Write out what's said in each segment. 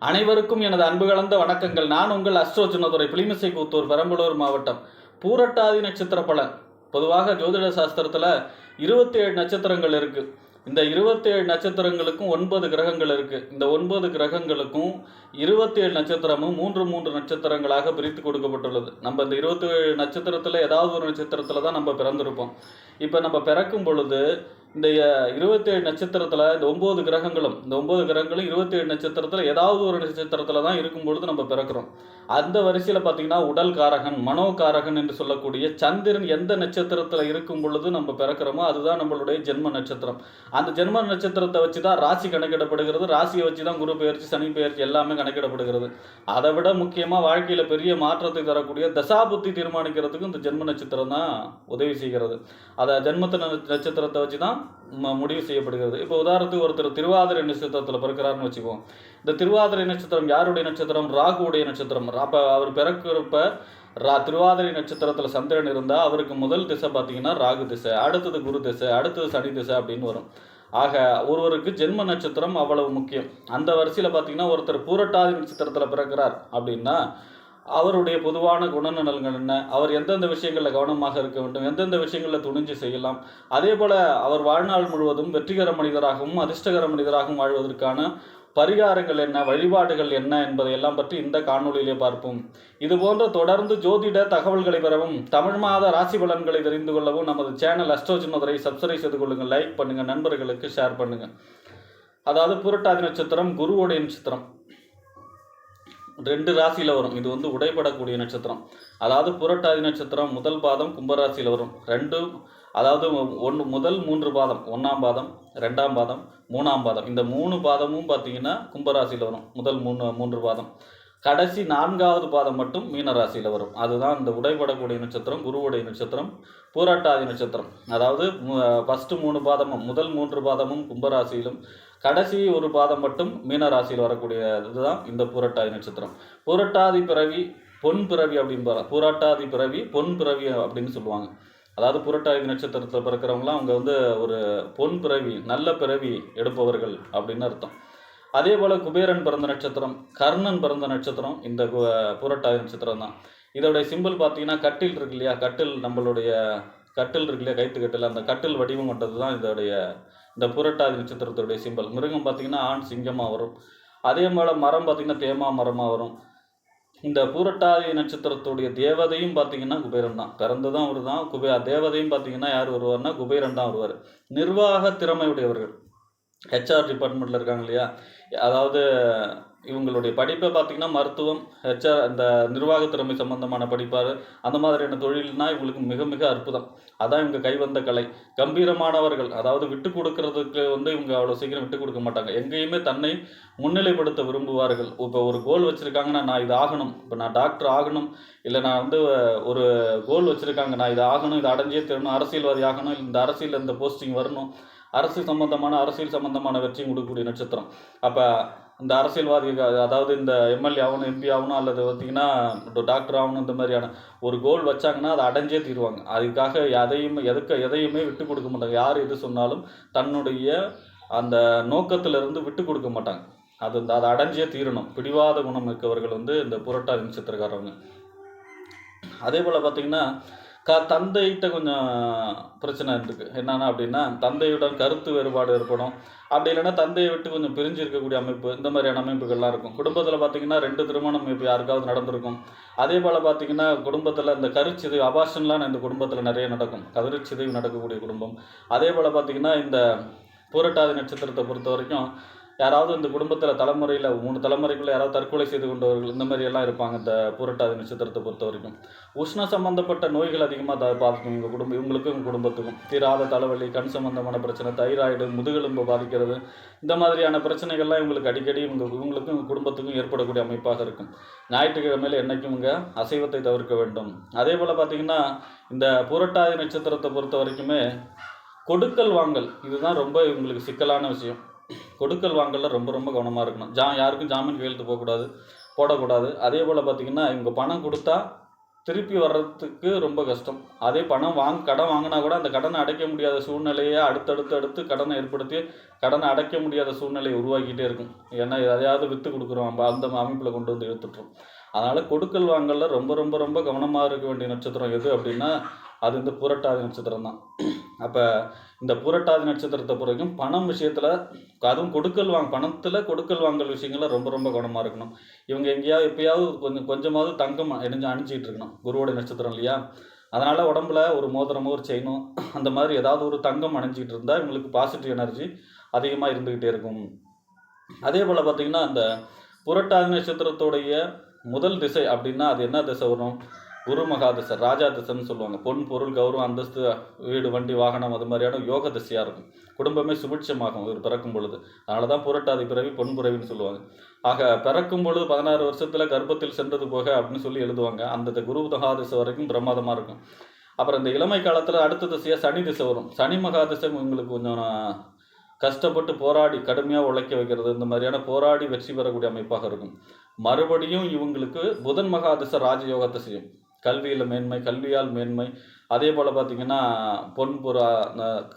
அனைவருக்கும் எனது அன்பு கலந்த வணக்கங்கள். நான் உங்கள் அஸ்ட்ரோ சின்னதுரை, புலிமிசை கூத்தூர், பெரம்பலூர் மாவட்டம். பூரட்டாதி நட்சத்திர பலன். பொதுவாக ஜோதிட சாஸ்திரத்தில் 27 நட்சத்திரங்கள் இருக்குது. இந்த 27 நட்சத்திரங்களுக்கும் 9 கிரகங்கள் இருக்குது. இந்த 9 கிரகங்களுக்கும் 27 நட்சத்திரமும் 3 நட்சத்திரங்களாக பிரித்து கொடுக்கப்பட்டுள்ளது. நம்ம இந்த 27 நட்சத்திரத்தில் ஏதாவது ஒரு நட்சத்திரத்தில் தான் நம்ம பிறந்திருப்போம். இப்போ நம்ம பிறக்கும் பொழுது இந்த 27 நட்சத்திரத்தில் இந்த 9 கிரகங்களும் 27 நட்சத்திரத்தில் ஏதாவது ஒரு நட்சத்திரத்தில் தான் இருக்கும் பொழுது நம்ம பிறக்கிறோம். அந்த வரிசையில் பார்த்தீங்கன்னா உடல் காரகன், மனோகாரகன் என்று சொல்லக்கூடிய சந்திரன் எந்த நட்சத்திரத்தில் இருக்கும் பொழுது நம்ம பிறக்கிறோமோ அதுதான் நம்மளுடைய ஜென்ம நட்சத்திரம். அந்த ஜென்ம நட்சத்திரத்தை வச்சு தான் ராசி கணக்கிடப்படுகிறது. ராசியை வச்சு தான் குரு பெயர்ச்சி, சனி பெயர்ச்சி எல்லாமே கணக்கிடப்படுகிறது. அதை விட முக்கியமாக வாழ்க்கையில் பெரிய மாற்றத்தை தரக்கூடிய தசாபுத்தி தீர்மானிக்கிறதுக்கும் இந்த ஜென்ம நட்சத்திரம் தான் உதவி செய்கிறது. அதை ஜென்மத்தின நட்சத்திரத்தை வச்சு தான் முடிவு செய்யப்படுகிறது. இப்போ உதாரணத்துக்கு ஒருத்தர் திருவாதிரை நட்சத்திரத்தில் பிறக்கிறாருன்னு வச்சுக்குவோம். இந்த திருவாதிரை நட்சத்திரம் யாருடைய நட்சத்திரம்? ராகுவுடைய நட்சத்திரம். அப்போ அவர் பிறக்கிறப்ப திருவாதிரை நட்சத்திரத்தில் சந்திரன் இருந்தால் அவருக்கு முதல் திசை பார்த்தீங்கன்னா ராகு திசை, அடுத்தது குரு திசை, அடுத்தது சனி திசை அப்படின்னு வரும். ஆக ஒருவருக்கு ஜென்ம நட்சத்திரம் அவ்வளவு முக்கியம். அந்த வரிசையில் பார்த்தீங்கன்னா ஒருத்தர் பூரட்டாதி நட்சத்திரத்தில் பிறக்கிறார் அப்படின்னா அவருடைய பொதுவான குணநலன்கள் என்ன, அவர் எந்தெந்த விஷயங்களில் கவனமாக இருக்க வேண்டும், எந்தெந்த விஷயங்களில் துணிஞ்சு செய்யலாம், அதே போல் அவர் வாழ்நாள் முழுவதும் வெற்றிகர மனிதராகவும் அதிர்ஷ்டகர மனிதராகவும் வாழ்வதற்கான பரிகாரங்கள் என்ன, வழிபாடுகள் என்ன என்பதையெல்லாம் பற்றி இந்த காணொலியிலே பார்ப்போம். இதுபோன்ற தொடர்ந்து ஜோதிட தகவல்களை பெறவும், தமிழ் மாத ராசி பலன்களை தெரிந்து கொள்ளவும் நமது சேனல் அஸ்ட்ரோ சின்னதுரை சப்ஸ்கிரைப் செய்து கொள்ளுங்கள், லைக் பண்ணுங்கள், நண்பர்களுக்கு ஷேர் பண்ணுங்கள். அதாவது பூரட்டாதி நட்சத்திரம் குருவுடைய நட்சத்திரம். 2 ராசியில் வரும். இது உடைபடக்கூடிய நட்சத்திரம். அதாவது புரட்டாதி நட்சத்திரம் முதல் பாதம் கும்பராசியில் வரும். அதாவது முதல் 3 பாதம், 1ஆம் பாதம், 2ஆம் பாதம், 3ஆம் பாதம், இந்த 3 பாதமும் பார்த்தீங்கன்னா கும்பராசியில் வரும். முதல் 3 பாதம். கடைசி 4ஆவது பாதம் மட்டும் மீன ராசியில் வரும். அதுதான் இந்த உடைபடக்கூடிய நட்சத்திரம் குருவுடைய நட்சத்திரம், பூரட்டாதி நட்சத்திரம். அதாவது ஃபஸ்ட்டு 3 பாதமும் முதல் 3 பாதமும் கும்பராசியிலும் கடைசி ஒரு பாதம் மட்டும் மீன ராசியில் வரக்கூடிய இதுதான் இந்த பூரட்டாதி நட்சத்திரம். பூரட்டாதி பிறவி பொன் பிறவி அப்படின்னு பூரட்டாதி பிறவி பொன் பிறவி அப்படின்னு சொல்லுவாங்க. அதாவது பூரட்டாதி நட்சத்திரத்தில் பிறக்கிறவங்களாம் அவங்க ஒரு பொன் பிறவி, நல்ல பிறவி எடுப்பவர்கள் அப்படின்னு அர்த்தம். அதே போல் குபேரன் பிறந்த நட்சத்திரம், கர்ணன் பிறந்த நட்சத்திரம் இந்த பூரட்டாதி நட்சத்திரம் தான். இதோடைய சிம்பிள் பார்த்தீங்கன்னா கட்டில் இருக்கு இல்லையா, நம்மளுடைய கட்டில் இருக்கு இல்லையா, கைத்து கட்டில், அந்த கட்டில் வடிவம் கொண்டது தான் இந்த பூரட்டாதி நட்சத்திரத்துடைய சிம்பிள். மிருகம் பார்த்தீங்கன்னா ஆண் சிங்கமாக வரும். அதே போல் மரம் பார்த்தீங்கன்னா தேமா மரமாக வரும். இந்த பூரட்டாதி நட்சத்திரத்துடைய தேவதையும் பார்த்தீங்கன்னா குபேரன் தான். பிறந்து தான் அவர் தான் தேவதையும் பார்த்தீங்கன்னா யார் வருவார்னா குபேரன் தான் வருவார். நிர்வாக திறமையுடையவர்கள், ஹெச்ஆர் டிபார்ட்மெண்ட்டில் இருக்காங்க இல்லையா, அதாவது இவங்களுடைய படிப்பை பார்த்திங்கன்னா மருத்துவம், ஹெச்ஆர், அந்த நிர்வாகத்திறமை சம்பந்தமான படிப்பார். அந்த மாதிரியான தொழில்னா இவங்களுக்கு மிக மிக அற்புதம். அதான் இவங்க கைவந்த கலை. கம்பீரமானவர்கள், அதாவது விட்டு கொடுக்கறதுக்கு இவங்க அவ்வளோ சீக்கிரம் விட்டு கொடுக்க மாட்டாங்க. எங்கேயுமே தன்னை முன்னிலைப்படுத்த விரும்புவார்கள். இப்போ ஒரு கோல் வச்சுருக்காங்கன்னா நான் இது ஆகணும், இப்போ நான் டாக்டர் ஆகணும், இல்லை நான் ஒரு கோல் வச்சுருக்காங்க, நான் இது ஆகணும், இதை அடைஞ்சே தரணும், அரசியல்வாதி ஆகணும், இல்லை இந்த அரசியல் இந்த போஸ்டிங் வரணும், அரசியல் சம்பந்தமான வெற்றியும் கொடுக்கக்கூடிய நட்சத்திரம். அப்போ இந்த அரசியல்வாதி, அதாவது இந்த எம்எல்ஏ ஆகணும், எம்பி ஆகணும், அல்லது பார்த்திங்கன்னா டாக்டர் ஆகணும், இந்த மாதிரியான ஒரு கோல் வச்சாங்கன்னா அதை அடைஞ்சே தீருவாங்க. அதுக்காக எதையுமே விட்டு கொடுக்க மாட்டாங்க. யார் எது சொன்னாலும் தன்னுடைய அந்த நோக்கத்திலிருந்து விட்டு கொடுக்க மாட்டாங்க. அதை அடைஞ்சே தீரணும். பிடிவாத குணம் இருக்கவர்கள் இந்த புரட்டாதி நட்சத்திரக்காரவங்க. அதே போல் பார்த்திங்கன்னா தந்தைகிட்ட கொஞ்சம் பிரச்சனை இருக்குது. என்னென்னா அப்படின்னா தந்தையுடன் கருத்து வேறுபாடு ஏற்படும். அப்படி இல்லைன்னா தந்தையை விட்டு கொஞ்சம் பிரிஞ்சு இருக்கக்கூடிய அமைப்பு, இந்த மாதிரியான அமைப்புகள்லாம் இருக்கும். குடும்பத்தில் பார்த்திங்கன்னா 2 திருமணம் இப்போ யாருக்காவது நடந்திருக்கும். அதே போல் பார்த்திங்கன்னா குடும்பத்தில் இந்த கருச்சிதைவு, அபார்ஷன்லாம் இந்த குடும்பத்தில் நிறைய நடக்கும். கருச்சிதைவு நடக்கக்கூடிய குடும்பம். அதே போல் பார்த்திங்கன்னா இந்த பூரட்டாதி நட்சத்திரத்தை பொறுத்த வரைக்கும் யாராவது இந்த குடும்பத்தில் தலைமுறையில் 3 தலைமுறைக்குள்ளே யாராவது தற்கொலை செய்து கொண்டவர்கள், இந்த மாதிரியெல்லாம் இருப்பாங்க இந்த பூரட்டாதி நட்சத்திரத்தை பொறுத்த வரைக்கும். உஷ்ண சம்பந்தப்பட்ட நோய்கள் அதிகமாக பார்க்கும் இவங்களுக்கும் குடும்பத்துக்கும். தீராத தலைவலி, கண் சம்பந்தமான பிரச்சனை, தைராய்டு, முதுகெலும்பு பாதிக்கிறது, இந்த மாதிரியான பிரச்சனைகள்லாம் இவங்களுக்கு அடிக்கடி இவங்களுக்கும் குடும்பத்துக்கும் ஏற்படக்கூடிய அமைப்பாக இருக்கும். ஞாயிற்றுக்கிழமையில் என்றைக்கும் அசைவத்தை தவிர்க்க வேண்டும். அதே போல் பார்த்திங்கன்னா இந்த பூரட்டாதி நட்சத்திரத்தை பொறுத்த வரைக்குமே கொடுக்கல் வாங்கல், இதுதான் ரொம்ப இவங்களுக்கு சிக்கலான விஷயம். கொடுக்கல் வாங்கலில் ரொம்ப ரொம்ப கவனமாக இருக்கணும். யாருக்கும் ஜாமீன் கையெழுத்து போடக்கூடாது. அதே போல் பார்த்திங்கன்னா இவங்க பணம் கொடுத்தா திருப்பி வர்றதுக்கு ரொம்ப கஷ்டம். அதே பணம் கடன் வாங்கினா கூட அந்த கடனை அடைக்க முடியாத சூழ்நிலையை அடுத்து கடனை ஏற்படுத்தி கடனை அடைக்க முடியாத சூழ்நிலையை உருவாக்கிட்டே இருக்கும். ஏன்னா எதையாவது விற்று கொடுக்குறோம், அந்த அமைப்பில் கொண்டு வந்து இழுத்துட்டுரும். அதனால் கொடுக்கல் வாங்கல ரொம்ப ரொம்ப ரொம்ப கவனமாக இருக்க வேண்டிய நட்சத்திரம் எது அப்படின்னா அது இந்த புரட்டாதி நட்சத்திரம் தான். அப்போ இந்த புரட்டாதி நட்சத்திரத்தை பிறகும் பணம் விஷயத்தில், அதுவும் பணத்தில் கொடுக்கல் வாங்கல் விஷயங்களில் ரொம்ப ரொம்ப கவனமாக இருக்கணும். இவங்க எங்கேயாவது எப்பயாவது கொஞ்சமாவது தங்கம் அணிஞ்சிக்கிட்டு இருக்கணும். குருவோட நட்சத்திரம் இல்லையா, அதனால் உடம்புல ஒரு மோதிரமோ ஒரு செயினோ அந்த மாதிரி ஏதாவது ஒரு தங்கம் அணிஞ்சிக்கிட்டு இருந்தால் இவங்களுக்கு பாசிட்டிவ் எனர்ஜி அதிகமாக இருந்துக்கிட்டே இருக்கும். அதே போல் பார்த்திங்கன்னா அந்த புரட்டாதி நட்சத்திரத்துடைய முதல் திசை அப்படின்னா அது என்ன திசை வரும்? குரு மகாதிசை, ராஜா திசைன்னு சொல்லுவாங்க. பொன், பொருள், கௌரவம், அந்தஸ்து, வீடு, வண்டி, வாகனம் அது மாதிரியான யோக திசையாக இருக்கும். குடும்பமே சுபிட்சமாகும் இவர் பிறக்கும் பொழுது. அதனால தான் புரட்டாதி பிறவி பொன் பிறவின்னு சொல்லுவாங்க. ஆக பிறக்கும் பொழுது 16 வருஷத்தில் கர்ப்பத்தில் சென்றது போக அப்படின்னு சொல்லி எழுதுவாங்க. அந்த குரு மகாதிசை வரைக்கும் பிரமாதமாக இருக்கும். அப்புறம் இந்த இளமை காலத்தில் அடுத்த திசையாக சனி திசை வரும். சனி மகாதிசை உங்களுக்கு கொஞ்சம் கஷ்டப்பட்டு போராடி கடுமையாக உழைக்க வைக்கிறது, இந்த மாதிரியான போராடி வெற்றி பெறக்கூடிய அமைப்பாக இருக்கும். மறுபடியும் இவங்களுக்கு புதன் மகாதிசை ராஜயோகத்தை செய்யும். கல்வியில் மேன்மை, கல்வியால் மேன்மை, அதே போல் பார்த்திங்கன்னா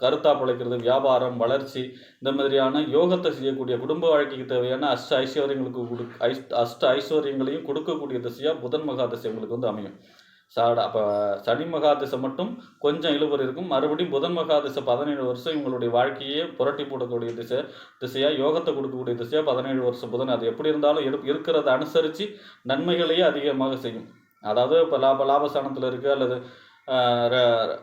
கருத்தாக பிழைக்கிறது, வியாபாரம், வளர்ச்சி, இந்த மாதிரியான யோகத்தை செய்யக்கூடிய குடும்ப வாழ்க்கைக்கு தேவையான அஷ்ட ஐஸ்வர்யங்களையும் கொடுக்கக்கூடிய திசையாக புதன் மகாதிசை உங்களுக்கு வந்து அமையும். அப்போ சனி மகாதிசை மட்டும் கொஞ்சம் இழுபறி இருக்கும். மறுபடியும் புதன் மகாதிசை 17 வருஷம் இவங்களுடைய வாழ்க்கையே புரட்டி போடக்கூடிய திசையாக யோகத்தை கொடுக்கக்கூடிய திசையாக 17 வருஷம் புதன். அது எப்படி இருந்தாலும் இருக்கிறத அனுசரித்து நன்மைகளையே அதிகமாக செய்யும். அதாவது இப்போ லாபஸ்தானத்தில் இருக்குது, அல்லது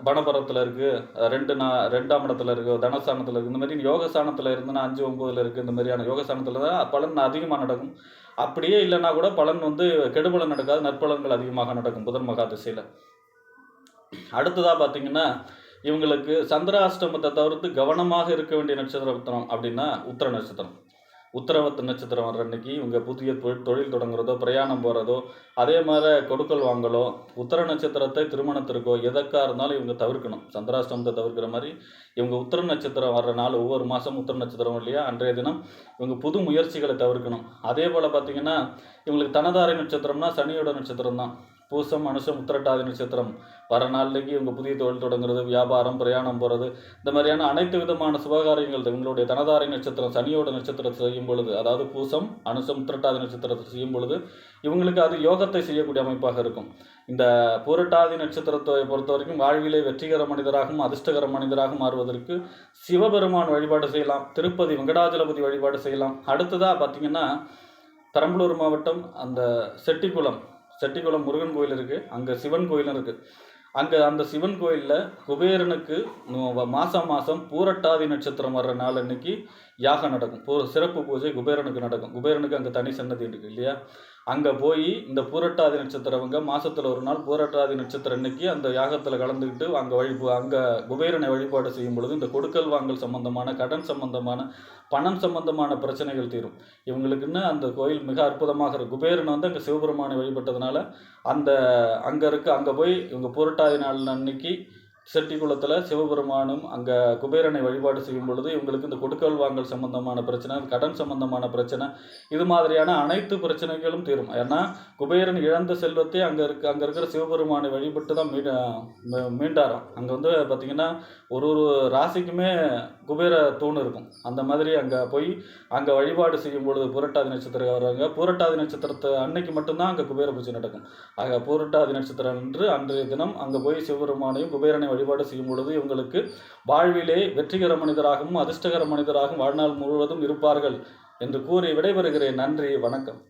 பணபரத்தில் இருக்குது, 2ஆம் இடத்துல இருக்குது, தனஸ்தானத்தில் இருக்குது, இந்த மாதிரி யோகஸ்தானத்தில் இருந்துன்னா 5, 9 இருக்குது. இந்த மாதிரியான யோகஸ்தானத்தில் தான் பலன் அதிகமாக நடக்கும். அப்படியே இல்லைன்னா கூட பலன் வந்து கெடுபலன் நடக்காது, நற்பலன்கள் அதிகமாக நடக்கும் புதன் மகா திசையில். அடுத்ததாக பார்த்தீங்கன்னா இவங்களுக்கு சந்திராஷ்டமத்தை தவிர்த்து கவனமாக இருக்க வேண்டிய நட்சத்திரம் அப்படின்னா உத்திர நட்சத்திரம். உத்திரவத்து நட்சத்திரம் வர்ற அன்னைக்கு இவங்க புதிய தொழில் தொடங்குறதோ, பிரயாணம் போகிறதோ, அதே மாதிரி கொடுக்கல் வாங்கலோ, உத்திர நட்சத்திரத்தை திருமணத்திற்கோ எதற்காக இருந்தாலும் இவங்க தவிர்க்கணும். சந்திராஷ்டமத்தை தவிர்க்கிற மாதிரி இவங்க உத்திர நட்சத்திரம் வர்ற நாள் ஒவ்வொரு மாதம் உத்திர நட்சத்திரம் இல்லையா, அன்றைய தினம் இவங்க புது முயற்சிகளை தவிர்க்கணும். அதே போல் பார்த்திங்கன்னா இவங்களுக்கு தனதாரை நட்சத்திரம்னா சனியோட நட்சத்திரம் தான். பூசம், அனுஷம், உத்திரட்டாதி நட்சத்திரம் வர நாள்லேக்கு இவங்க புதிய தொழில் தொடங்குறது, வியாபாரம், பிரயாணம் போகிறது, இந்த மாதிரியான அனைத்து விதமான சுபகாரியங்கள் இவங்களுடைய தனதாரை நட்சத்திரம் சனியோட நட்சத்திரத்தை செய்யும் பொழுது, அதாவது பூசம், அனுஷம், உத்திரட்டாதி நட்சத்திரத்தை செய்யும் பொழுது இவங்களுக்கு அது யோகத்தை செய்யக்கூடிய அமைப்பாக இருக்கும். இந்த புரட்டாதி நட்சத்திரத்தை பொறுத்த வரைக்கும் வாழ்விலே வெற்றிகர மனிதராகவும் அதிர்ஷ்டகர மனிதராகவும் மாறுவதற்கு சிவபெருமான் வழிபாடு செய்யலாம், திருப்பதி வெங்கடாஜலபதி வழிபாடு செய்யலாம். அடுத்ததாக பார்த்திங்கன்னா பெரம்பலூர் மாவட்டம் அந்த செட்டிக்குளம் முருகன் கோயில் இருக்குது, அங்கே சிவன் கோயிலும் இருக்குது. அங்கே அந்த சிவன் கோயிலில் குபேரனுக்கு மாதம் பூரட்டாதி நட்சத்திரம் வர்ற நாள் அன்னைக்கு யாகம் நடக்கும், சிறப்பு பூஜை குபேரனுக்கு நடக்கும். குபேரனுக்கு அங்கே தனி சன்னதி இருக்குது இல்லையா, அங்கே போய் இந்த பூரட்டாதி நட்சத்திரவங்க மாதத்தில் ஒரு நாள் பூரட்டாதி நட்சத்திரம் அன்னைக்கு அந்த யாகத்தில் கலந்துக்கிட்டு அங்கே குபேரனை வழிபாடு செய்யும் பொழுது இந்த கொடுக்கல் வாங்கல் சம்பந்தமான, கடன் சம்பந்தமான, பணம் சம்பந்தமான பிரச்சனைகள் தீரும். இவங்களுக்குன்னு அந்த கோயில் மிக அற்புதமாக இருக்கும். குபேரன் வந்து அங்கே சிவபெருமானை வழிபட்டதுனால அங்கே போய் இவங்க பூரட்டாதி நாள் அன்னைக்கு செட்டிக்குளத்தில் சிவபெருமானும் அங்கே குபேரனை வழிபாடு செய்யும் பொழுது இவங்களுக்கு இந்த கொடுக்கல் வாங்கல் சம்பந்தமான பிரச்சனை, கடன் சம்பந்தமான பிரச்சனை, இது மாதிரியான அனைத்து பிரச்சனைகளும் தீரும். ஏன்னா குபேரன் இழந்த செல்வத்தை அங்கே இருக்கிற சிவபெருமானை வழிபட்டு தான் மீண்டாராம். அங்கே வந்து பார்த்திங்கன்னா ஒரு ராசிக்குமே குபேர தூண் இருக்கும். அந்த மாதிரி அங்கே போய் அங்கே வழிபாடு செய்யும் பொழுது பூரட்டாதி நட்சத்திரம் வர்றாங்க. பூரட்டாதி நட்சத்திரத்தை அன்னைக்கு மட்டும்தான் அங்கே குபேர பூஜை நடக்கும். ஆக பூரட்டாதி நட்சத்திரம் அன்றைய தினம் அங்கே போய் சிவபெருமானையும் குபேரனை வழிபாடு செய்யும் பொழுது இவங்களுக்கு வாழ்விலே வெற்றிகர மனிதராகவும் அதிர்ஷ்டகர மனிதராகவும் வாழ்நாள் முழுவதும் இருப்பார்கள் என்று கூறி விடைபெறுகிறேன். நன்றி, வணக்கம்.